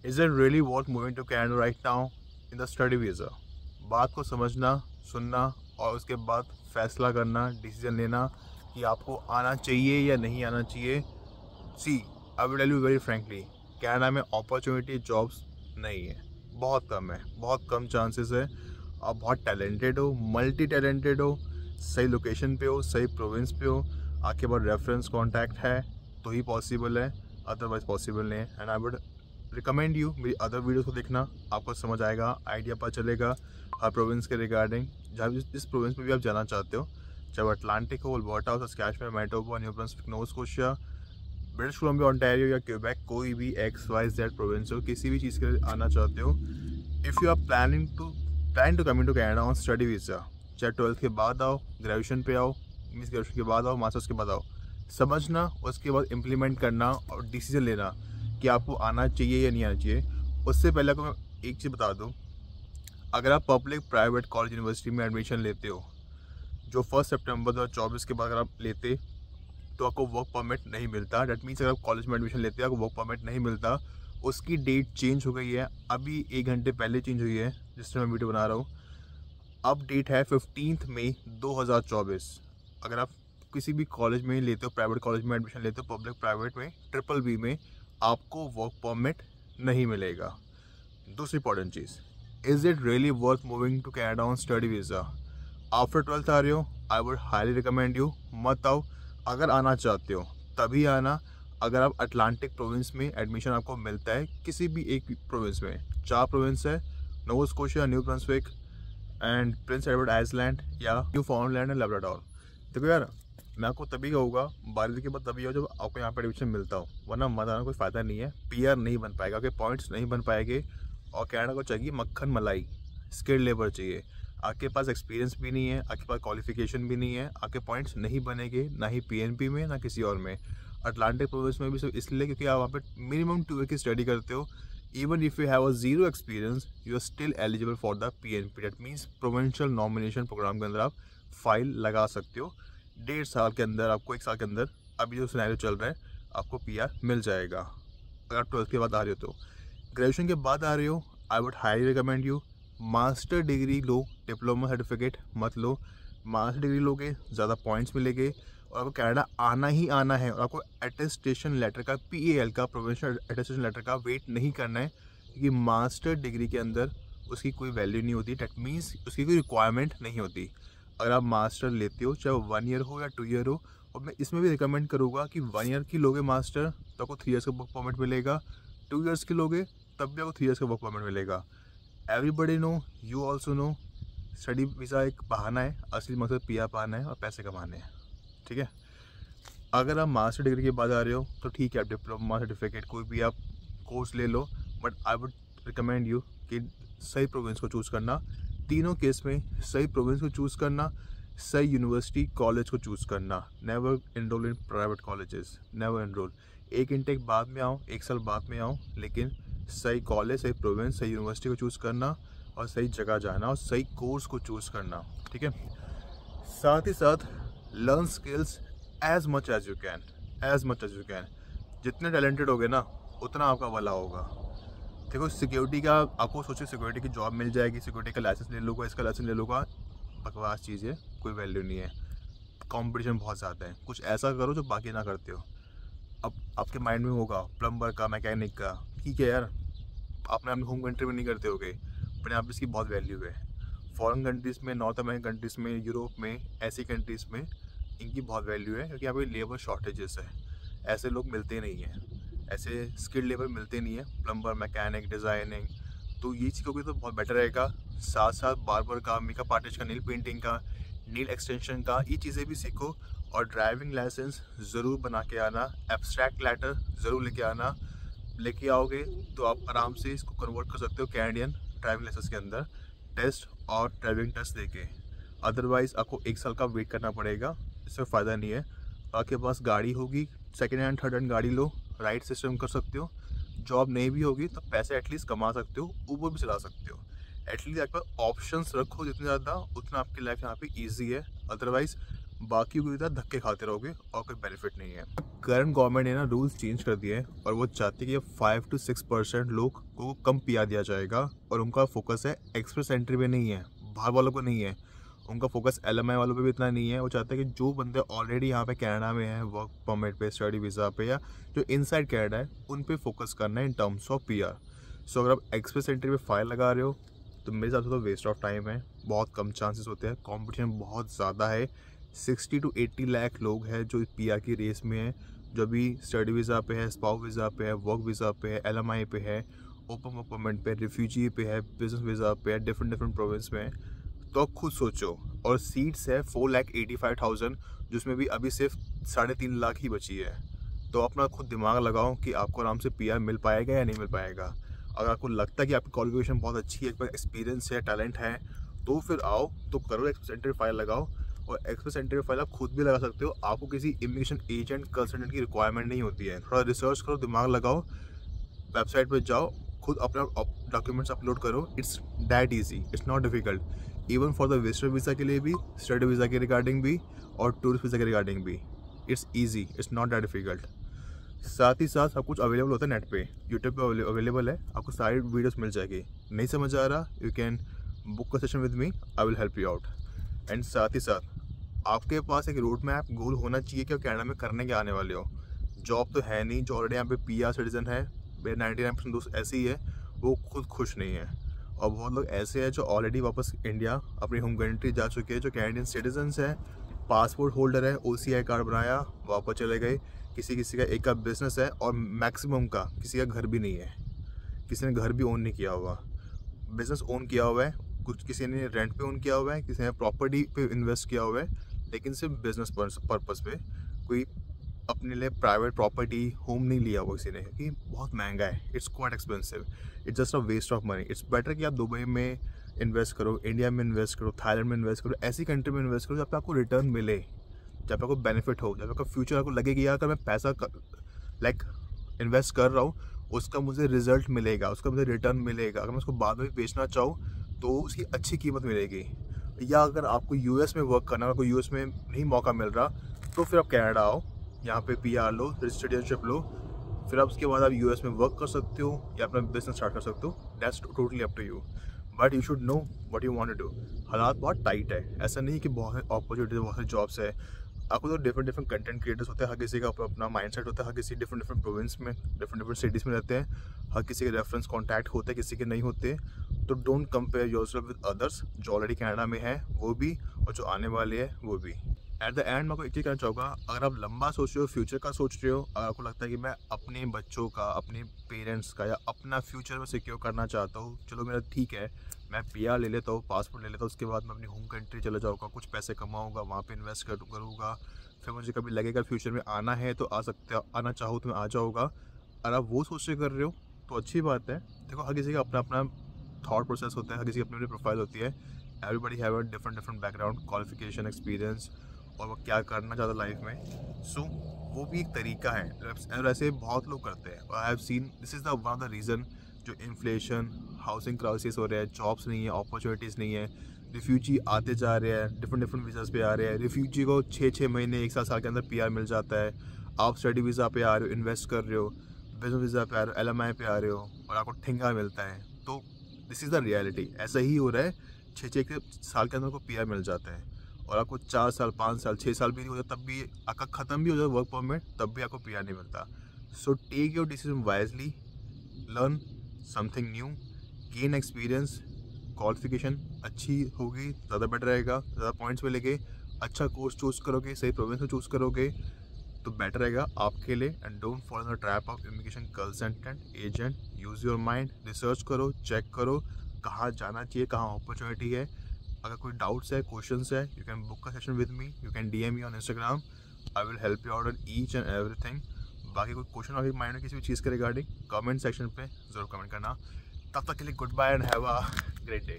Is it really worth moving to Canada right now in the study visa? बात को समझना, सुनना और उसके बाद फैसला करना, डिसीजन लेना कि आपको आना चाहिए या नहीं आना चाहिए। See, I will tell you very frankly, Canada में अपॉर्चुनिटी जॉब्स नहीं है, बहुत कम है, बहुत कम चांसेस है। आप बहुत टैलेंटेड हो, मल्टी टैलेंटेड हो, सही लोकेशन पे हो, सही प्रोविंस पे हो, आपके पास रेफरेंस कॉन्टैक्ट है तो ही पॉसिबल है, अदरवाइज पॉसिबल नहीं है। And I would recommend you मेरी अदर वीडियोस को देखना, आपको समझ आएगा, आइडिया पता चलेगा हर प्रोविंस के रिगार्डिंग। जहाँ जिस प्रोविंस में भी आप जाना चाहते हो, चाहे वो अटलांटिक हो, अल्बर्टा हो, Saskatchewan, Manitoba, new Brunswick, Nova Scotia, British Columbia, Ontario या क्यूबेक, कोई भी XYZ प्रोविंस हो, किसी भी चीज़ के लिए आना चाहते हो, if you are plan to come in to Canada on study visa, चाहे 12th के बाद आओ, ग्रेजुएशन पे आओ, मीन्स ग्रेजुएशन के बाद आओ, मास्टर्स के बाद आओ, समझना, उसके बाद इम्प्लीमेंट करना और डिसीजन लेना कि आपको आना चाहिए या नहीं आना चाहिए। उससे पहले को मैं एक चीज़ बता दूँ, अगर आप पब्लिक प्राइवेट कॉलेज यूनिवर्सिटी में एडमिशन लेते हो, जो 1 सितंबर 2024 के बाद अगर आप लेते तो आपको वर्क परमिट नहीं मिलता। डैट मीन्स अगर आप कॉलेज में एडमिशन लेते हैं आपको वर्क परमिट नहीं मिलता। उसकी डेट चेंज हो गई है, अभी 1 घंटे पहले चेंज हुई है जिस टाइम मैं वीडियो बना रहा हूँ। अब डेट है 15 मई 2024। अगर आप किसी भी कॉलेज में लेते हो, प्राइवेट कॉलेज में एडमिशन लेते हो, पब्लिक प्राइवेट में, BBB में, आपको वर्क परमिट नहीं मिलेगा। दूसरी इंपॉर्टेंट चीज़, is it really worth moving to Canada on study visa? After 12th आ रहे हो, I would highly recommend you, मत आओ। अगर आना चाहते हो तभी आना। अगर आप अटलांटिक प्रोविंस में एडमिशन आपको मिलता है, किसी भी एक प्रोविंस में, 4 प्रोविंस है, Nova Scotia, new Brunswick and Prince Edward island या न्यू फाउंडलैंड एंड लैब्राडोर। देखो यार, मैं आपको तभी कहूँगा 12वीं के बाद तभी आओ जब आपको यहाँ पर एडमिशन मिलता हो, वरना मत आना, कोई फ़ायदा नहीं है। PR नहीं बन पाएगा, आपके पॉइंट्स नहीं बन पाएंगे। और कनाडा को चाहिए मक्खन मलाई, स्किल्ड लेबर चाहिए। आपके पास एक्सपीरियंस भी नहीं है, आपके पास क्वालिफिकेशन भी नहीं है, आपके पॉइंट्स नहीं बनेंगे, ना ही PNP में, ना किसी और में। अटलांटिक प्रोविंस में भी सिर्फ इसलिए क्योंकि आप वहाँ पे मिनिमम 2 ईयर की स्टडी करते हो। Even if you have a zero experience, you are still eligible for the PNP। That means provincial nomination program के अंदर आप फाइल लगा सकते हो। 1.5 साल के अंदर, आपको 1 साल के अंदर, अभी जो सिनेरियो चल रहा है, आपको PR मिल जाएगा अगर आप 12th के बाद आ रहे हो तो। ग्रेजुएशन के बाद आ रहे हो, I would highly recommend you, master degree low, diploma certificate मत लो। मास्टर डिग्री लोगे ज़्यादा पॉइंट्स मिलेंगे और आपको कनाडा आना ही आना है। और आपको अटेस्टेशन लेटर का, PAL का, प्रोविंशियल अटेस्टेशन लेटर का वेट नहीं करना है, क्योंकि मास्टर डिग्री के अंदर उसकी कोई वैल्यू नहीं होती। डैट मीन्स उसकी कोई रिक्वायरमेंट नहीं होती। अगर आप मास्टर लेते हो, चाहे 1 ईयर हो या 2 ईयर हो, और मैं इसमें भी रिकमेंड करूँगा कि 1 ईयर की लोगे मास्टर तो आपको 3 ईयर्स का वर्क परमिट मिलेगा। 2 ईयर्स की लोगे तब भी आपको 3 ईयर्स का वर्क परमिट मिलेगा। Everybody know, you also know, study visa एक बहाना है, असली मकसद PR पाना है और पैसे कमाने हैं। ठीक है, अगर आप मास्टर डिग्री के बाद आ रहे हो तो ठीक है, आप डिप्लोमा सर्टिफिकेट कोई भी आप कोर्स ले लो, but I would recommend you कि सही प्रोविंस को चूज़ करना। तीनों केस में सही प्रोविंस को चूज़ करना, सही यूनिवर्सिटी कॉलेज को चूज़ करना। Never enrol in private colleges, never enrol. एक इनटेक बाद में आओ, 1 साल बाद में आओ, लेकिन सही कॉलेज, सही प्रोविंस, सही यूनिवर्सिटी को चूज़ करना और सही जगह जाना और सही कोर्स को चूज़ करना। ठीक है, साथ ही साथ learn skills as much as you can, as much as you can. जितने टैलेंटेड होगे ना, उतना आपका भला होगा। देखो, सिक्योरिटी का आपको सोचिए, सिक्योरिटी की जॉब मिल जाएगी, सिक्योरिटी का लाइसेंस ले लूँगा, इसका लाइसेंस ले लूँगा, बकवास चीज़ है, कोई वैल्यू नहीं है। कंपटीशन बहुत ज़्यादा है, कुछ ऐसा करो जो बाकी ना करते हो। अब आपके माइंड में होगा प्लम्बर का, मैकेनिक का, ठीक है यार, आपने अपने होम कंट्री में नहीं करते होगे, पर यहाँ पर इसकी बहुत वैल्यू है। फॉरेन कंट्रीज़ में, नॉर्थ अमेरिकन कंट्रीज़ में, यूरोप में, ऐसी कंट्रीज़ में इनकी बहुत वैल्यू है, क्योंकि यहाँ पे लेबर शॉर्टेजेस है, ऐसे लोग मिलते नहीं हैं, ऐसे स्किल्ड लेबर मिलते नहीं है, प्लम्बर, मैकेनिक, डिज़ाइनिंग। तो ये सीखोगे तो बहुत बेटर रहेगा। साथ साथ बार्बर का, मेकअप आर्टिस्ट का, नील पेंटिंग का, नील एक्सटेंशन का, ये चीज़ें भी सीखो। और ड्राइविंग लाइसेंस ज़रूर बना के आना, एब्स्ट्रैक्ट लेटर ज़रूर लेके आना। लेके आओगे तो आप आराम से इसको कन्वर्ट कर सकते हो कैनेडियन ड्राइविंग लाइसेंस के अंदर, टेस्ट और ड्राइविंग टेस्ट देके। अदरवाइज़ आपको 1 साल का वेट करना पड़ेगा, इससे फ़ायदा नहीं है। आपके पास गाड़ी होगी, सेकेंड हैंड, थर्ड हैंड गाड़ी लो, राइड सिस्टम कर सकते हो। जॉब नहीं भी होगी तो पैसे एटलीस्ट कमा सकते हो, ऊबर भी चला सकते हो। एटलीस्ट आपके पास ऑप्शंस रखो, जितने ज़्यादा उतना आपकी लाइफ यहाँ पे ईजी है। अदरवाइज़ बाकी कोई तरह धक्के खाते रहोगे और कोई बेनिफिट नहीं है। करंट गवर्नमेंट ने ना रूल्स चेंज कर दिए हैं और वो चाहती है कि 5 to 6% लोग को कम PR दिया जाएगा और उनका फोकस है एक्सप्रेस एंट्री पे नहीं है, बाहर वालों को नहीं है, उनका फोकस LMI वालों पे भी इतना नहीं है। वो चाहते हैं कि जो बंदे ऑलरेडी यहाँ पे कनाडा में हैं वर्क परमिट पे, स्टडी वीज़ा पे या जो इनसाइड कनाडा है उन पे फोकस करना है इन टर्म्स ऑफ PR। सो अगर आप एक्सप्रेस एंट्री पे फाइल लगा रहे हो तो मेरे हिसाब से तो वेस्ट ऑफ टाइम है, बहुत कम चांसेस होते हैं, कंपटीशन बहुत ज़्यादा है। 60 to 80 लाख लोग हैं जो PR की रेस में हैं, जो भी स्टडी वीज़ा पे है, स्पाउस वीज़ा पे है, वर्क वीज़ा पे है, LMI पे है, ओपन वर्क परमिट पे, रिफ्यूजी पे है, बिजनेस वीज़ा पे है, डिफरेंट प्रोविंस में है। तो आप खुद सोचो, और सीट्स है 4,85,000 जिसमें भी अभी सिर्फ 3.5 लाख ही बची है। तो अपना खुद दिमाग लगाओ कि आपको आराम से PR मिल पाएगा या नहीं मिल पाएगा। अगर आपको लगता है कि आपकी क्वालिफिकेशन बहुत अच्छी है, एक्सपीरियंस है, टैलेंट है, तो फिर आओ तो करो, एक्सप्रेस एंट्री फाइल लगाओ। और एक्सप्रेस एंट्री फाइल आप खुद भी लगा सकते हो, आपको किसी इमिग्रेशन एजेंट कंसल्टेंट की रिक्वायरमेंट नहीं होती है। थोड़ा रिसर्च करो, दिमाग लगाओ, वेबसाइट पर जाओ, खुद अपना डॉक्यूमेंट्स अपलोड करो। It's that easy, it's not difficult. Even for the visitor visa के लिए भी, स्टडी वीज़ा के रिगार्डिंग भी और टूरिस्ट वीज़ा के रिगार्डिंग भी, it's easy, it's not that difficult. साथ ही साथ सब कुछ अवेलेबल होता है नेट पे, यूट्यूब पे अवेलेबल है, आपको सारी वीडियोस मिल जाएगी। नहीं समझ आ रहा, you can book a session with me, I will help you out. And साथ ही साथ आपके पास एक रोड मैप गोल होना चाहिए कि आप कनाडा में करने के आने वाले हो। जॉब तो है नहीं, जो ऑलरेडी यहाँ पे PR सिटीजन है, मेरे 99% दोस्त ऐसे ही है, वो खुद खुश नहीं है। और बहुत लोग ऐसे हैं जो ऑलरेडी वापस इंडिया अपनी होम कंट्री जा चुके हैं, जो कैनेडियन सिटीजन्स हैं, पासपोर्ट होल्डर है, OCI कार्ड बनाया, वापस चले गए। किसी का एक का बिजनेस है और मैक्सिमम का किसी का घर भी नहीं है, किसी ने घर भी ओन नहीं किया हुआ, बिजनेस ओन किया हुआ है, कुछ किसी ने रेंट पे ओन किया हुआ है, किसी ने प्रॉपर्टी पे इन्वेस्ट किया हुआ है, लेकिन सिर्फ बिजनेस पर्पस पे। कोई अपने लिए प्राइवेट प्रॉपर्टी होम नहीं लिया हुआ किसी ने, क्योंकि बहुत महंगा है, it's quite expensive, it's just a waste of money. It's better कि आप दुबई में इन्वेस्ट करो, इंडिया में इन्वेस्ट करो, थाईलैंड में इन्वेस्ट करो, ऐसी कंट्री में इन्वेस्ट करो जहाँ पे आपको रिटर्न मिले, जहाँ पे आपको बेनिफिट हो, जहाँ पे आपका फ्यूचर आपको लगे कि यार अगर मैं पैसा इन्वेस्ट कर रहा हूँ उसका मुझे रिजल्ट मिलेगा, उसका मुझे रिटर्न मिलेगा, अगर मैं उसको बाद में बेचना चाहूँ तो उसकी अच्छी कीमत मिलेगी। या अगर आपको US में वर्क करना, अगर US में नहीं मौका मिल रहा तो फिर आप कनाडा आओ, यहाँ पे PR लो, सिटीजनशिप लो, फिर आप उसके बाद आप US में वर्क कर सकते हो या अपना बिजनेस स्टार्ट कर सकते हो। That's totally up to you, but you should know what you want to do. हालात बहुत टाइट है, ऐसा नहीं कि बहुत अपॉर्चुनिटीज, बहुत सारी जॉब्स है। आपको तो डिफरेंट कंटेंट क्रिएटर्स होते हैं, हर किसी का अपना माइंडसेट होता है, हर किसी डिफरेंट प्रोविंस में, डिफरेंट सिटीज़ में रहते हैं, हर किसी के रेफरेंस कॉन्टैक्ट होते हैं, किसी के नहीं होते। तो don't compare yourself with others, जो ऑलरेडी कनाडा में है वो भी और जो आने वाले हैं वो भी। एट द एंड मैं को एक चीज़ कहना चाहूँगा, अगर आप लंबा सोच रहे हो, फ्यूचर का सोच रहे हो, अगर आपको लगता है कि मैं अपने बच्चों का, अपने पेरेंट्स का या अपना फ्यूचर में सिक्योर करना चाहता हूँ, चलो मेरा ठीक है, मैं PR ले लेता हूँ, पासपोर्ट ले लेता हूँ, उसके बाद मैं अपनी होम कंट्री चला जाऊँगा, कुछ पैसे कमाऊँगा, वहाँ पे इन्वेस्ट करूँगा, फिर मुझे कभी लगेगा फ्यूचर में आना है तो आ सकते हो, आना चाहो तो मैं आ जाऊँगा। अगर आप वो सोच के कर रहे हो तो अच्छी बात है। देखो हर किसी का अपना अपना थॉट प्रोसेस होता है, हर किसी की अपनी अपनी प्रोफाइल होती है, everybody have a different background, qualification, experience, और वो क्या करना चाहता लाइफ में। सो वो भी एक तरीका है, और ऐसे बहुत लोग करते हैं। I have seen this is the one of the reason जो इन्फ्लेशन, हाउसिंग क्राइसिस हो रहा है, जॉब्स नहीं है, अपॉर्चुनिटीज़ नहीं है, रिफ्यूजी आते जा रहे हैं, डिफरेंट वीज़ाज़ पे आ रहे हैं। रिफ्यूजी को 6 महीने 1 साल के अंदर PR मिल जाता है। आप स्टडी वीज़ा पे आ रहे हो, इन्वेस्ट कर रहे हो, बिजनेस वीज़ा पे आ रहे हो, LMI पे आ रहे हो और आपको ठेंगा मिलता है। तो दिस इज़ द रियलिटी, ऐसा ही हो रहा है। 6 साल के अंदर को PR मिल जाता है और आपको 4 साल, 5 साल, 6 साल भी नहीं हो जाता, तब भी आपका ख़त्म भी हो जाए वर्क परमिट, तब भी आपको PR नहीं मिलता। So take your decision wisely, learn something new, gain experience, qualification अच्छी होगी ज़्यादा बेटर रहेगा, ज़्यादा पॉइंट्स मिलेंगे, अच्छा कोर्स चूज़ करोगे, सही प्रोविंस में चूज़ करोगे तो बेटर रहेगा आपके लिए। And don't follow in the trap of immigration consultant agent. Use your mind, research करो, चेक करो कहाँ जाना चाहिए, कहाँ अपॉर्चुनिटी है। अगर कोई डाउट्स है, क्वेश्चंस है, you can book a session with me, you can DM me on Instagram, I will help you out on each and everything. बाकी कोई क्वेश्चन आपके माइंड में किसी भी चीज़ के रिगार्डिंग, कमेंट सेक्शन पे ज़रूर कमेंट करना। तब तक के लिए good bye and have a great day.